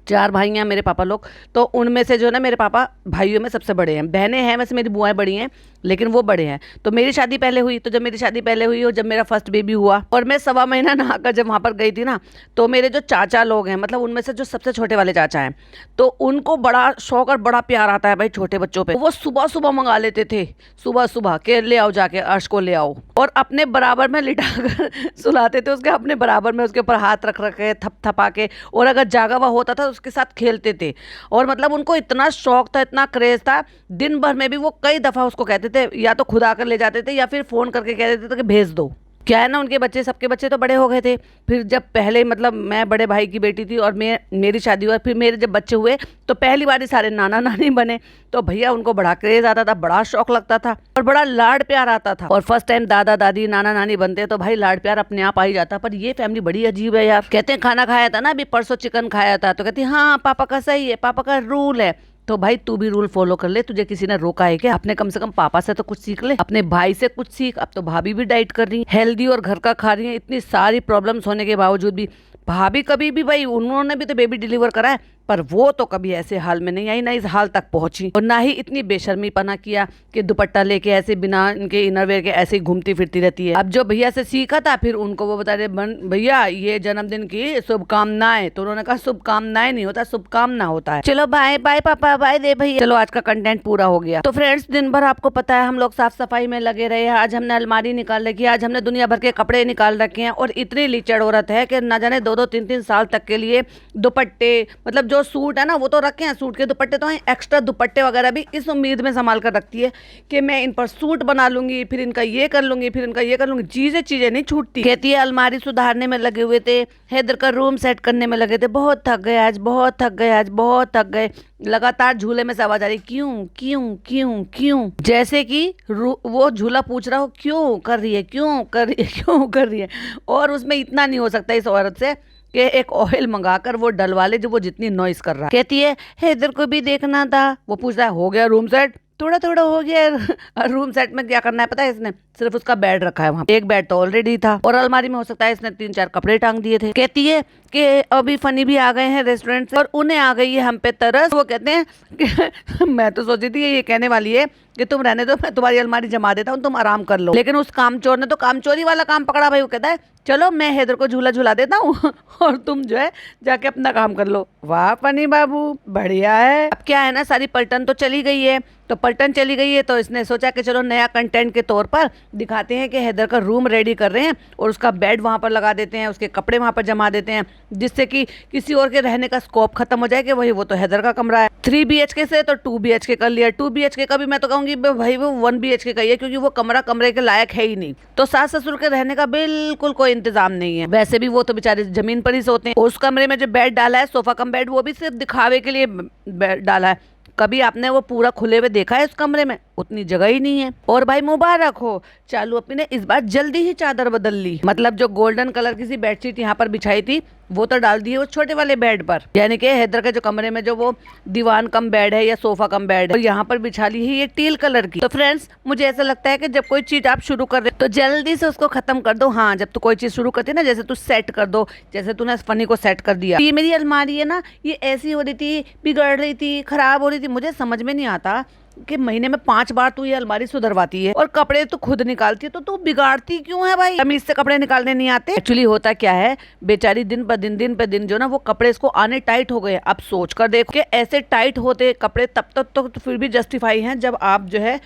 S1: 4 भाई हैं मेरे पापा लोग। तो उनमें से जो है ना, मेरे पापा भाइयों में सबसे बड़े हैं। बहनें हैं वैसे, मेरी बुआएं बड़ी हैं, लेकिन वो बड़े हैं। तो मेरी शादी पहले हुई, तो जब मेरी शादी पहले हुई और जब मेरा फर्स्ट बेबी हुआ और मैं 1.25 महीना नहाकर जब वहाँ पर गई थी ना, तो मेरे जो चाचा लोग हैं, मतलब उनमें से जो सबसे छोटे वाले चाचा हैं, तो उनको बड़ा शौक और बड़ा प्यार आता है भाई छोटे बच्चों पे। वो सुबह सुबह मंगा लेते थे, सुबह सुबह के ले आओ, जाके अर्श को ले आओ, और अपने बराबर में लिटा कर सुलाते थे उसके, अपने बराबर में उसके ऊपर हाथ रख रख के थप थपा के, और अगर जागा हुआ होता था तो उसके साथ खेलते थे। और मतलब उनको इतना शौक था, इतना क्रेज था, दिन भर में भी वो कई दफ़ा उसको कहते थे, या तो खुद आकर ले जाते थे या फिर फ़ोन करके कह देते थे कि भेज दो। क्या है ना, उनके बच्चे, सबके बच्चे तो बड़े हो गए थे। फिर जब पहले, मतलब मैं बड़े भाई की बेटी थी और मेरी शादी हुई, फिर मेरे जब बच्चे हुए तो पहली बार ही सारे नाना नानी बने। तो भैया उनको बड़ा क्रेज आता था, बड़ा शौक लगता था और बड़ा लाड प्यार आता था। और फर्स्ट टाइम दादा दादी नाना नानी बनते तो भाई लाड प्यार अपने आप आ ही जाता। पर ये फैमिली बड़ी अजीब है यार। कहते हैं खाना खाया था ना, अभी परसों चिकन खाया था, तो कहती हाँ पापा का सही है, पापा का रूल है। तो भाई तू भी रूल फॉलो कर ले, तुझे किसी ने रोका है क्या? अपने कम से कम पापा से तो कुछ सीख ले, अपने भाई से कुछ सीख। अब तो भाभी भी डाइट कर रही है, हेल्दी और घर का खा रही है, इतनी सारी प्रॉब्लम्स होने के बावजूद भी। भाभी कभी भी, भाई उन्होंने भी तो बेबी डिलीवर करा है, पर वो तो कभी ऐसे हाल में नहीं आई, ना इस हाल तक पहुंची, और ना ही इतनी बेशर्मी पना किया कि दुपट्टा लेके ऐसे बिना इनके इनरवेयर के ऐसे ही घूमती फिरती रहती है। अब जो भैया से सीखा था, फिर उनको वो बता रहे, भैया ये जन्मदिन की शुभकामनाएं, तो उन्होंने कहा शुभकामनाएं नहीं होता, शुभकामना होता है। चलो बाय बाय पापा, बाय दे भैया। चलो आज का कंटेंट पूरा हो गया। तो फ्रेंड्स, दिन भर आपको पता है हम लोग साफ सफाई में लगे रहे हैं। आज हमने अलमारी निकाल रखी है, आज हमने दुनिया भर के कपड़े निकाल रखे हैं, और इतनी लीचड़ औरत है कि ना जाने 2-2 3-3 साल तक के लिए दुपट्टे, मतलब जो सूट है ना वो तो रखे हैं, सूट के दुपट्टे तो हैं, एक्स्ट्रा दुपट्टे वगैरह भी इस उम्मीद में संभाल कर रखती है कि मैं इन पर सूट बना लूंगी, फिर इनका ये कर लूंगी, फिर इनका ये कर लूंगी। चीजें नहीं छूटती। कहती है अलमारी सुधारने में लगे हुए थे, हैदर का रूम सेट करने में लगे थे, बहुत थक गए आज, बहुत थक गए आज, बहुत थक गए। लगातार झूले में से आवाज आ रही, क्यों क्यों क्यों क्यों, जैसे कि वो झूला पूछ रहा हो क्यों कर रही है, क्यों कर रही है, क्यों कर रही है। और उसमें इतना नहीं हो सकता इस औरत से कि एक ऑयल मंगाकर वो डलवा ले जो वो जितनी नॉइस कर रहा है। कहती है हैदर को भी देखना था। वो पूछ रहा है हो गया रूम सेट? थोड़ा थोड़ा हो गया। रूम सेट में क्या करना है पता है इसने? सिर्फ उसका बेड रखा है वहाँ। एक बेड तो ऑलरेडी था, और अलमारी में हो सकता है इसने 3-4 कपड़े टांग दिए थे। कहती है कि अभी फनी भी आ गए हैं रेस्टोरेंट से और उन्हें आ गई है हम पे तरस। वो कहते हैं कि मैं तो सोची थी ये कहने वाली है कि तुम रहने दो, मैं तुम्हारी अलमारी जमा देता हूँ, तुम आराम कर लो। लेकिन उस कामचोर ने तो कामचोरी वाला काम पकड़ा भाई। वो कहता है चलो मैं हैदर को झूला झूला देता हूँ और तुम जो है जाके अपना काम कर लो। वाह फनी बाबू, बढ़िया है। अब क्या है ना, सारी पलटन तो चली गई है, तो पलटन चली गई है तो इसने सोचा कि चलो नया कंटेंट के तौर पर दिखाते हैं कि हैदर का रूम रेडी कर रहे हैं और उसका बेड वहाँ पर लगा देते हैं, उसके कपड़े वहाँ पर जमा देते हैं, जिससे कि किसी और के रहने का स्कोप खत्म हो जाए कि वही वो तो हैदर का कमरा है। 3 BHK से तो 2 BHK कर लिया। 2 BHK का भी मैं तो कहूँगी भाई वो 1 BHK का ही है, क्योंकि वो कमरा कमरे के लायक है ही नहीं। तो सास ससुर के रहने का बिल्कुल कोई इंतजाम नहीं है। वैसे भी वो तो बेचारे जमीन पर ही सोते हैं। उस कमरे में जो बेड डाला है, सोफा कम बेड, वो भी सिर्फ दिखावे के लिए डाला है। कभी आपने वो पूरा खुले हुए देखा है? उस कमरे में उतनी जगह ही नहीं है। और भाई मुबारक हो, चालू अपनी ने इस बार जल्दी ही चादर बदल ली। मतलब जो गोल्डन कलर की सी बेडशीट यहाँ पर बिछाई थी वो तो डाल दी है वो छोटे वाले बेड पर, यानी कि हैदर के जो कमरे में जो वो दीवान कम बेड है या सोफा कम बेड है, और यहाँ पर बिछा ली है ये टील कलर की। तो फ्रेंड्स, मुझे ऐसा लगता है कि जब कोई चीज आप शुरू कर रहे हो तो जल्दी से उसको खत्म कर दो। हाँ, जब तू कोई चीज शुरू करती है ना, जैसे तू सेट कर दो, जैसे तूने फनी को सेट कर दिया। ये मेरी अलमारी है ना, ये ऐसी हो रही थी, बिगड़ रही थी, खराब हो रही थी। मुझे समझ में नहीं आता कि महीने में 5 बार तू ये अलमारी सुधरवाती है और कपड़े तो खुद निकालती है, तो तू बिगाड़ती क्यों है भाई? तमीज से कपड़े निकालने नहीं आते? एक्चुअली होता क्या है, बेचारी दिन पर दिन जो ना वो कपड़े इसको आने टाइट हो गए। अब सोच कर देखो कि ऐसे टाइट होते कपड़े तब तक तो फिर भी जस्टिफाई हैं जब आप जो है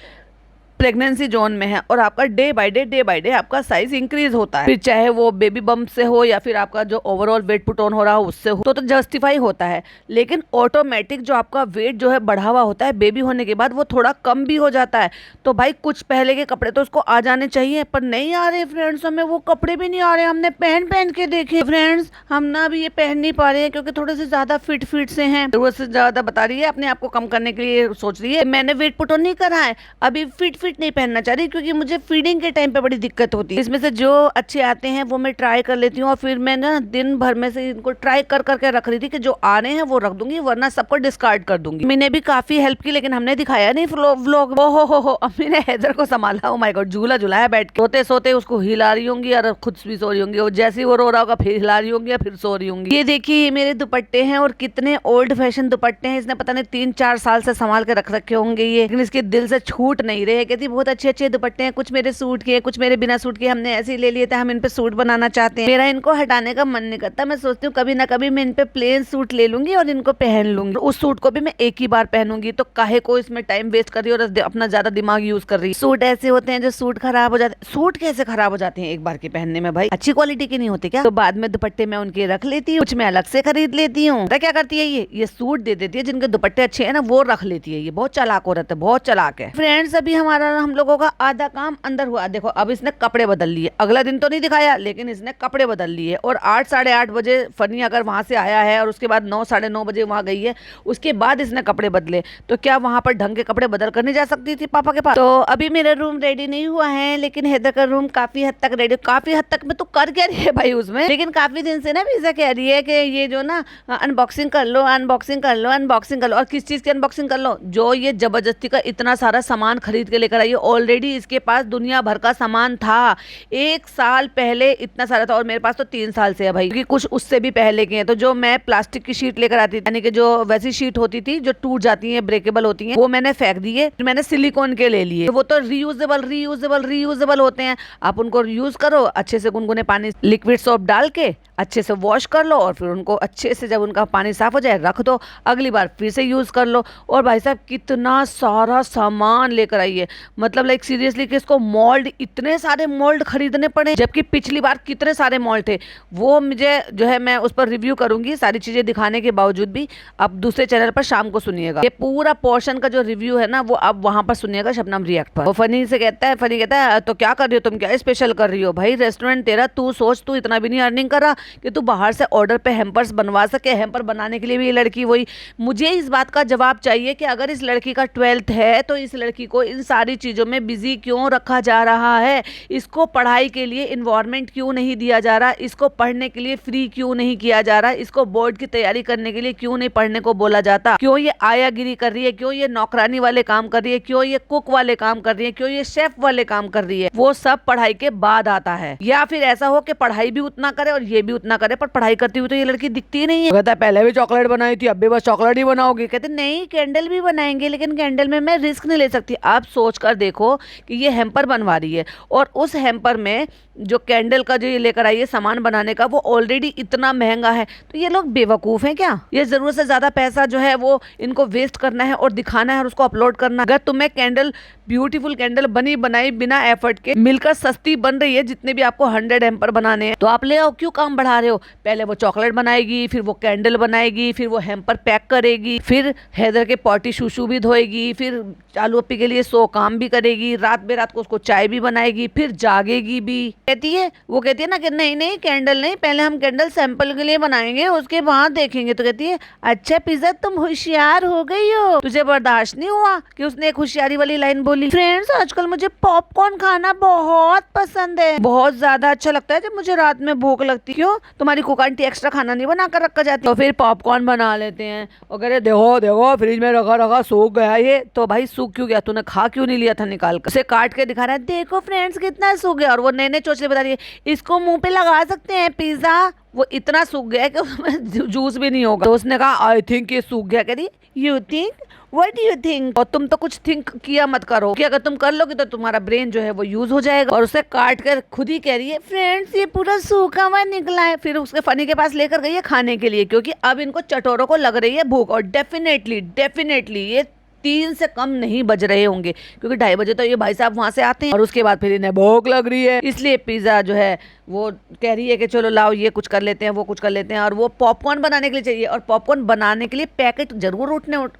S1: प्रेगनेंसी जोन में है और आपका डे बाय डे आपका साइज इंक्रीज होता है। फिर चाहे वो बेबी बम्प से हो या फिर आपका जो ओवरऑल वेट पुट ऑन हो रहा हो उससे हो, तो जस्टिफाई होता है। लेकिन ऑटोमेटिक जो आपका वेट जो है बढ़ा हुआ होता है बेबी होने के बाद, वो थोड़ा कम भी हो जाता है। तो भाई कुछ पहले के कपड़े तो उसको आ जाने चाहिए, पर नहीं आ रहे फ्रेंड्स। हमें वो कपड़े भी नहीं आ रहे। हमने पहन के देखे फ्रेंड्स, हम ना भी ये पहन नहीं पा रहे हैं क्योंकि थोड़े से ज्यादा फिट से हैं। जरूरत से ज्यादा बता रही है, अपने आप को कम करने के लिए सोच रही है। मैंने वेट पुट ऑन नहीं करा है, अभी फिट फिट नहीं पहनना चाह रही, क्योंकि मुझे फीडिंग के टाइम पे बड़ी दिक्कत होती है। इसमें से जो अच्छे आते हैं वो मैं ट्राई कर लेती हूँ, और फिर मैं ना दिन भर में से इनको ट्राई कर करके रख रही थी कि जो आ रहे हैं वो रख दूंगी, वरना सबको डिस्कार्ड कर दूंगी। मैंने भी काफी हेल्प की, लेकिन हमने दिखाया नहीं व्लॉग। ओ हो अम्मी ने हैदर को संभाला, ओ माय गॉड, झूला झुलाया बैठ के, सोते सोते उसको हिला रही होंगी और खुद भी सो रही होंगी, और जैसे ही वो रो रहा होगा फिर हिला रही होंगी या फिर सो रही होंगी। ये देखिए मेरे दुपट्टे हैं, और कितने ओल्ड फैशन दुपट्टे हैं, इसने पता नहीं 3-4 साल से संभाल के रख रखे होंगे ये, लेकिन इसके दिल से छूट नहीं रहे। कहती बहुत अच्छे अच्छे दुपट्टे हैं, कुछ मेरे सूट के, कुछ मेरे बिना सूट के, हमने ऐसे ही ले लिए थे, हम इन पे सूट बनाना चाहते हैं। मेरा इनको हटाने का मन नहीं करता, मैं सोचती हूँ कभी ना कभी मैं इन पे प्लेन सूट ले लूंगी और इनको पहन लूंगी। उस सूट को भी मैं एक ही बार पहनूंगी, तो काहे को इसमें टाइम वेस्ट कर रही है और अपना ज्यादा दिमाग यूज कर रही है। सूट ऐसे होते हैं जो सूट खराब हो जाते हैं। सूट कैसे खराब हो जाते हैं एक बार के पहनने में भाई? अच्छी क्वालिटी के नहीं होते क्या? तो बाद में दुपट्टे मैं उनके रख लेती हूँ, कुछ मैं अलग से खरीद लेती हूँ। क्या करती है ये सूट दे देती है, जिनके दुपट्टे अच्छे हैं ना वो रख लेती है। ये बहुत चालाक औरत है, बहुत चालाक है। फ्रेंड्स अभी हम लोगों का आधा काम अंदर हुआ। देखो अब इसने कपड़े बदल लिए, अगला दिन तो नहीं दिखाया लेकिन इसने कपड़े बदल लिए, और 8 साढ़े 8 बजे फनी अगर वहां से आया है और उसके बाद 9 साढ़े 9 बजे वहां गई है, उसके बाद इसने कपड़े बदले, तो क्या वहां पर ढंग के कपड़े बदल कर नहीं जा सकती थी पापा के पास? तो अभी मेरा रूम रेडी नहीं हुआ है, लेकिन हैदर का रूम काफी हद तक रेडी। काफी हद तक में तो कर क्या रही है भाई उसमें, लेकिन काफी दिन से ना वीजा कह रही है कि ये जो ना अनबॉक्सिंग कर लो, अनबॉक्सिंग कर लो, अनबॉक्सिंग कर लो। और किस चीज की अनबॉक्सिंग कर लो? जो ये जबरदस्ती का इतना सारा सामान खरीद के लेकर आई है। ऑलरेडी इसके पास दुनिया भर का सामान था, 1 साल पहले इतना सारा था, और मेरे पास तो 3 साल से है भाई, क्योंकि कुछ उससे भी पहले के हैं। तो जो मैं प्लास्टिक की शीट लेकर आती थी, यानी कि जो वैसी शीट होती थी जो टूट जाती है, ब्रेकेबल होती है, वो मैंने फेंक दिए, मैंने सिलिकॉन के ले लिए। तो वो तो रीयूजेबल होते हैं। आप उनको यूज करो, अच्छे से गुनगुने पानी लिक्विड सोप डाल के अच्छे से वॉश कर लो, और फिर उनको अच्छे से जब उनका पानी साफ हो जाए रख दो, अगली बार फिर से यूज कर लो। और भाई साहब कितना सारा सामान लेकर आई है, मतलब लाइक सीरियसली कि इसको मोल्ड, इतने सारे मोल्ड खरीदने पड़े, जबकि पिछली बार कितने सारे मोल्ड थे। वो मुझे जो है मैं उस पर रिव्यू करूंगी सारी चीजें दिखाने के बावजूद भी। अब दूसरे चैनल पर शाम को सुनिएगा, ये पूरा पोर्शन का जो रिव्यू है ना वो अब वहां पर सुनिएगा शबनम रिएक्ट पर। वो फनी कहता है तो क्या कर रही हो तुम, क्या स्पेशल कर रही हो भाई? रेस्टोरेंट तेरा, तू सोच, तू इतना भी नहीं अर्निंग कर रहा कि तू बाहर से ऑर्डर पे हैम्पर्स बनवा सके। हैम्पर बनाने के लिए भी ये लड़की वही। मुझे इस बात का जवाब चाहिए कि अगर इस लड़की का 12th है तो इस लड़की को इन सारी चीज़ों में बिजी क्यों रखा जा रहा है? इसको पढ़ाई के लिए इन्वायरमेंट क्यों नहीं दिया जा रहा? इसको पढ़ने के लिए फ्री क्यों नहीं किया जा रहा? इसको बोर्ड की तैयारी करने के लिए क्यों नहीं पढ़ने को बोला जाता? क्यों ये आयागिरी कर रही है? क्यों ये नौकरानी वाले काम कर रही है? क्यों ये कुक वाले काम कर रही है? क्यों ये शेफ वाले काम कर रही है? वो सब पढ़ाई के बाद आता है। या फिर ऐसा हो कि पढ़ाई भी उतना करे और ये भी उतना करे, पर पढ़ाई करती हुई तो ये लड़की दिखती ही नहीं है। कहता पहले भी चॉकलेट बनाई थी, अब भी बस चॉकलेट ही बनाओगी। कहते नहीं, कैंडल भी बनाएंगे, लेकिन कैंडल में मैं रिस्क नहीं ले सकती। आप सोच कर देखो कि ये हैम्पर बनवा रही है, और उस हैम्पर में जो कैंडल का जो ये लेकर आई है सामान बनाने का, वो ऑलरेडी इतना महंगा है। तो ये लोग बेवकूफ हैं क्या? ये जरूरत से ज्यादा पैसा जो है वो इनको वेस्ट करना है और दिखाना है और उसको अपलोड करना। अगर तुम्हें कैंडल, ब्यूटीफुल कैंडल बनी बनाई बिना एफर्ट के मिलकर सस्ती बन रही है, जितने भी आपको 100 हैम्पर बनाने हैं, तो आप ले आओ, क्यों काम बढ़ा रहे हो? पहले वो चॉकलेट बनाएगी, फिर वो कैंडल बनाएगी, फिर वो हैम्पर पैक करेगी, फिर हैदर के पॉटी शूशू भी धोएगी, फिर चालू अप्पी के लिए 100 काम भी करेगी, रात बेरात को उसको चाय भी बनाएगी, फिर जागेगी भी। कहती है ना कि नहीं कैंडल नहीं, पहले हम कैंडल सैंपल के लिए बनाएंगे, उसके बाद देखेंगे। तो कहती है अच्छा पिज़्ज़ा तुम होशियार हो गई हो, तुझे बर्दाश्त नहीं हुआ कि उसने एक होशियारी वाली लाइन बोली। फ्रेंड्स आजकल मुझे पॉपकॉर्न खाना बहुत पसंद है, बहुत ज्यादा अच्छा लगता है जब मुझे रात में भूख लगती। क्यों तुम्हारी कुक आंटी एक्स्ट्रा खाना नहीं बना कर रखा जाती? तो फिर पॉपकॉर्न बना लेते हैं और कह रहे देखो फ्रिज में रखा सूख गया ये। तो भाई सूख क्यों गया? तूने खा क्यों नहीं लिया था निकाल कर? उसे काट के दिखा रहा है, देखो फ्रेंड्स कितना सूख गया। और वो नए चोचले बता रही है इसको मुंह पे लगा सकते हैं पिज्जा। वो इतना सूख गया कि उसमें जूस भी नहीं होगा। तो उसने कहा आई थिंक ये सूख गया। कह रही you think, what do you think? और तुम तो कुछ थिंक किया मत करो कि अगर तुम कर लोगे तो तुम्हारा ब्रेन जो है वो यूज हो जाएगा। और उसे काट कर खुद ही कह रही है फ्रेंड्स ये पूरा सूखा हुआ निकला है। फिर उसके फनी के पास लेकर गई है खाने के लिए, क्योंकि अब इनको चटोरों को लग रही है भूख। और डेफिनेटली ये 3 से कम नहीं बज रहे होंगे, क्योंकि 2:30 बजे तो ये भाई साहब वहां से आते हैं और उसके बाद फिर इन्हें भूख लग रही है। इसलिए पिज्जा जो है वो कह रही है कि चलो लाओ ये कुछ कर लेते हैं, वो कुछ कर लेते हैं। और वो पॉपकॉर्न बनाने के लिए चाहिए, और पॉपकॉर्न बनाने के लिए पैकेट जरूर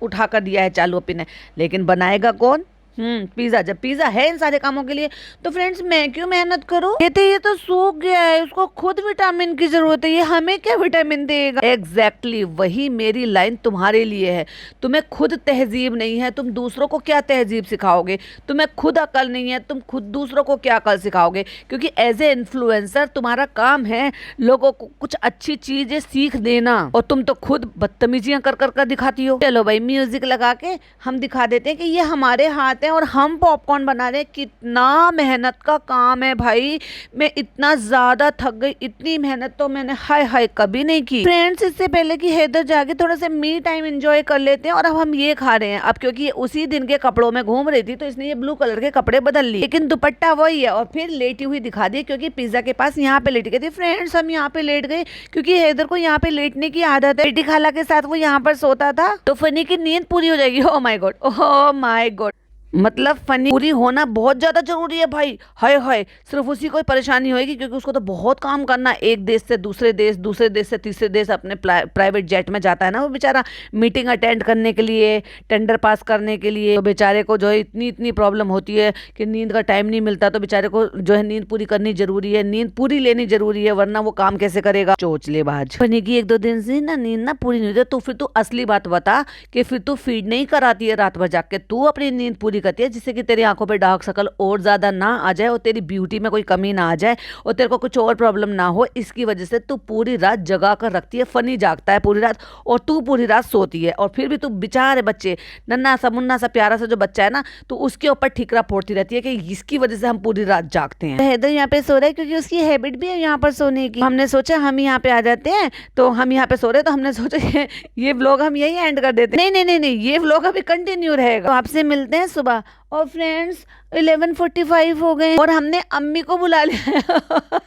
S1: उठा कर दिया है चालू अपी ने, लेकिन बनाएगा कौन? पिज्जा, जब पिज्जा है इन सारे कामों के लिए तो फ्रेंड्स मैं क्यों मेहनत करूं? ये तो सूख गया है, उसको खुद विटामिन की जरूरत है, ये हमें क्या विटामिन देगा? एग्जैक्टली वही मेरी लाइन तुम्हारे लिए है। तुम्हें खुद तहजीब नहीं है, तुम दूसरों को क्या तहजीब सिखाओगे? तुम्हें खुद अकल नहीं है, तुम खुद दूसरों को क्या अकल सिखाओगे? क्योंकि एज ए इन्फ्लुएंसर तुम्हारा काम है लोगों को कुछ अच्छी चीजें सीख देना, और तुम तो खुद बदतमीजियां कर दिखाती हो। चलो भाई म्यूजिक लगा के हम दिखा देते हैं कि ये हमारे हाथ हैं और हम पॉपकॉर्न बना रहे हैं। कितना मेहनत का काम है भाई, मैं इतना ज्यादा थक गई, इतनी मेहनत तो मैंने हाय हाय कभी नहीं की। फ्रेंड्स इससे पहले कि हैदर जाके थोड़ा सा मी टाइम एंजॉय कर लेते हैं, और अब हम ये खा रहे हैं। अब क्योंकि उसी दिन के कपड़ों में घूम रही थी तो इसने ये ब्लू कलर के कपड़े बदल लिए, लेकिन दुपट्टा वही है, और फिर लेटी हुई दिखा दी क्योंकि पिज्जा के पास यहाँ पे लेट गई थी। फ्रेंड्स हम यहाँ पे लेट गए क्योंकि हैदर को यहाँ पे लेटने की आदत है। बेटी खाला के साथ वो यहाँ पर सोता था तो फनी की नींद पूरी हो जाएगी। Oh my God, oh my God, मतलब फनी पूरी होना बहुत ज्यादा जरूरी है भाई। हाय हाय, सिर्फ उसी को परेशानी होगी क्योंकि उसको तो बहुत काम करना है, एक देश से दूसरे देश, दूसरे देश से तीसरे देश, अपने प्राइवेट जेट में जाता है ना वो बेचारा, मीटिंग अटेंड करने के लिए, टेंडर पास करने के लिए। तो बेचारे को जो है इतनी प्रॉब्लम होती है कि नींद का टाइम नहीं मिलता, तो बेचारे को जो है नींद पूरी करनी जरूरी है, नींद पूरी लेनी जरूरी है, वरना वो काम कैसे करेगा? चोचलेबाज। फनी की एक दो दिन से ना नींद ना पूरी नहीं होती, तो फिर तू असली बात बता कि फिर तू फीड नहीं कराती है रात भर जाग के, तू अपनी नींद पूरी करती है जिससे कि तेरी आंखों पे डार्क सर्कल और ज्यादा ना आ जाए और तेरी ब्यूटी में कोई कमी ना आ जाए और तेरे को कुछ और प्रॉब्लम ना हो। इसकी वजह से तू पूरी रात जगा कर रखती है, फनी जागता है पूरी रात और तू पूरी रात सोती है, और फिर भी तू बेचारे बच्चे, नन्ना सा मुन्ना सा प्यारा सा जो बच्चा है ना, तो उसके ऊपर ठिकरा फोड़ती रहती है कि इसकी वजह से हम पूरी रात जागते हैं। हैदर यहाँ पे सो रहा है क्योंकि उसकी हैबिट भी है यहाँ पर सोने की। हमने सोचा हम यहाँ पे आ जाते हैं, तो हम यहाँ पे सो रहे हैं, तो हमने सोचा ये व्लॉग हम यही एंड कर देते हैं। नहीं, ये व्लॉग अभी कंटिन्यू रहेगा, तो आपसे मिलते हैं सुबह। और फ्रेंड्स 11:45 हो गए और हमने अम्मी को बुला लिया।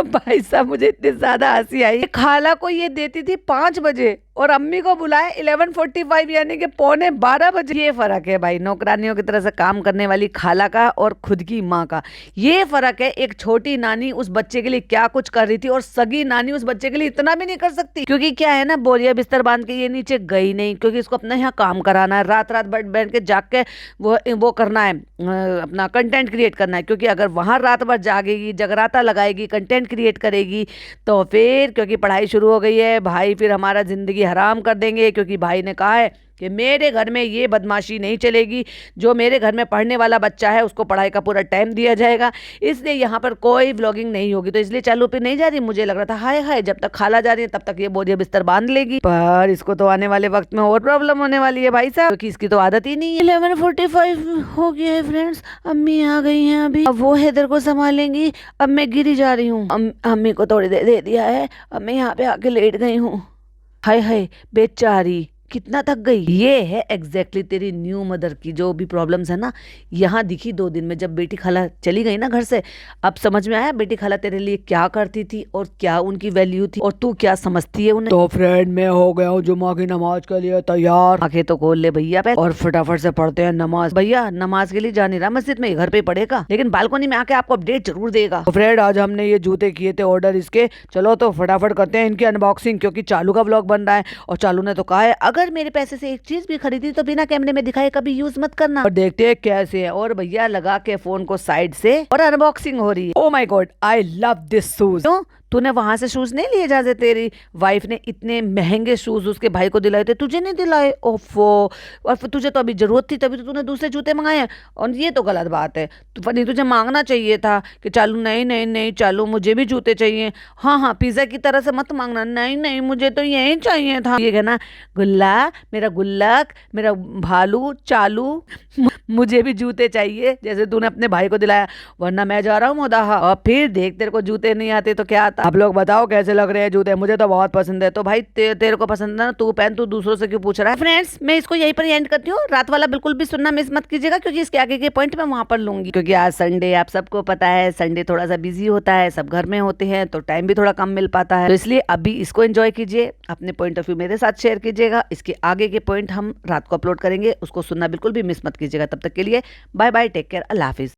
S1: भाई साहब मुझे इतनी ज्यादा हंसी आई, खाला को ये देती थी 5 बजे और अम्मी को बुलाए 11:45 यानी कि 11:15 बजे। ये फर्क है भाई नौकरानियों की तरह से काम करने वाली खाला का और खुद की माँ का, ये फर्क है। एक छोटी नानी उस बच्चे के लिए क्या कुछ कर रही थी और सगी नानी उस बच्चे के लिए इतना भी नहीं कर सकती, क्योंकि क्या है ना, बोरिया बिस्तर बांध के ये नीचे गई नहीं, क्योंकि इसको अपना यहाँ काम कराना है, रात रात बैठ के जाग के वो करना है, अपना कंटेंट क्रिएट करना है। क्योंकि अगर वहां रात भर जागेगी, जगराता लगाएगी, कंटेंट क्रिएट करेगी, तो फिर क्योंकि पढ़ाई शुरू हो गई है, भाई फिर हमारा जिंदगी हराम कर देंगे, क्योंकि भाई ने कहा है कि मेरे घर में ये बदमाशी नहीं चलेगी, जो मेरे घर में पढ़ने वाला बच्चा है उसको पढ़ाई का पूरा टाइम दिया जाएगा, इसलिए यहाँ पर कोई व्लॉगिंग नहीं होगी। तो इसलिए चालू पे नहीं जा रही। मुझे लग रहा था हाय हाय जब तक खाला जा रही है तब तक ये बोरिया बिस्तर बांध लेगी, पर इसको तो आने वाले वक्त में और प्रॉब्लम होने वाली है भाई साहब, क्योंकि इसकी तो आदत ही नहीं है। 11:45 हो गया है फ्रेंड्स, अम्मी आ गई हैं अभी, अब वो हैदर को संभालेंगी। अब मैं गिरी जा रही हूँ, अम्मी को थोड़ी देर दे दिया है, अब मैं यहाँ पे आके लेट गई हूँ। हाय हाय बेचारी कितना थक गई। ये है एग्जैक्टली तेरी न्यू मदर की जो भी प्रॉब्लम्स है ना, यहाँ दिखी 2 दिन में। जब बेटी खाला चली गई ना घर से, अब समझ में आया बेटी खाला तेरे लिए क्या करती थी और क्या उनकी वैल्यू थी और तू क्या समझती है उन्हें।
S2: तो फ्रेंड मैं हो गया हूँ जुम्मा की नमाज के लिए तैयार।
S1: आंखें तो खोल ले भैया पे और फटाफट से पढ़ते हैं नमाज। भैया नमाज के लिए जा नहीं रहा मस्जिद में, घर पे पढ़ेगा, लेकिन बालकनी में आके आपको अपडेट जरूर देगा।
S2: तो फ्रेंड आज हमने ये जूते किए थे ऑर्डर इसके, चलो तो फटाफट करते हैं इनकी अनबॉक्सिंग, क्योंकि चालू का व्लॉग बन रहा है और चालू ने तो कहा है अगर मेरे पैसे से एक चीज भी खरीदी तो बिना कैमरे में दिखाए कभी यूज मत करना। और देखते हैं कैसे है।
S1: और भैया लगा के फोन को साइड से और अनबॉक्सिंग हो रही है।
S2: Oh my God I love this shoes.
S1: तूने वहां से शूज नहीं लिए जहाँ से तेरी वाइफ ने इतने महंगे शूज उसके भाई को दिलाए थे, तुझे नहीं दिलाए? ओफो, और फिर तुझे तो अभी जरूरत थी तभी तो तूने दूसरे जूते मंगाए हैं, और ये तो गलत बात है। नहीं तुझे मांगना चाहिए था कि चालू नहीं चालू मुझे भी जूते चाहिए। हाँ पिज्जा की तरह से मत मांगना, नहीं मुझे तो यही चाहिए था। ये कहना गुल्ला मेरा गुल्लक मेरा भालू चालू मुझे भी जूते चाहिए जैसे तूने अपने भाई को दिलाया, वरना मैं जा रहा हूँ मोदाहा। और फिर देख तेरे को जूते नहीं आते तो क्या आता।
S2: आप लोग बताओ कैसे लग रहे हैं जूते, मुझे तो बहुत पसंद है। तो भाई तेरे को पसंद है ना, तू पहन, तू दूसरों से क्यों पूछ रहा है।
S1: फ्रेंड्स मैं इसको यहीं पर एंड करती हूँ, रात वाला बिल्कुल भी सुनना मिस मत कीजिएगा, क्योंकि इसके आगे के पॉइंट मैं वहां पर लूंगी, क्योंकि आज संडे आप सबको पता है, संडे थोड़ा सा बिजी होता है, सब घर में होते हैं तो टाइम भी थोड़ा कम मिल पाता है। तो इसलिए अभी इसको एंजॉय कीजिए, अपने पॉइंट ऑफ व्यू मेरे साथ शेयर कीजिएगा। इसके आगे के पॉइंट हम रात को अपलोड करेंगे, उसको सुनना बिल्कुल भी मिस मत कीजिएगा। तब तक के लिए बाय बाय, टेक केयर, अल्लाह हाफिज।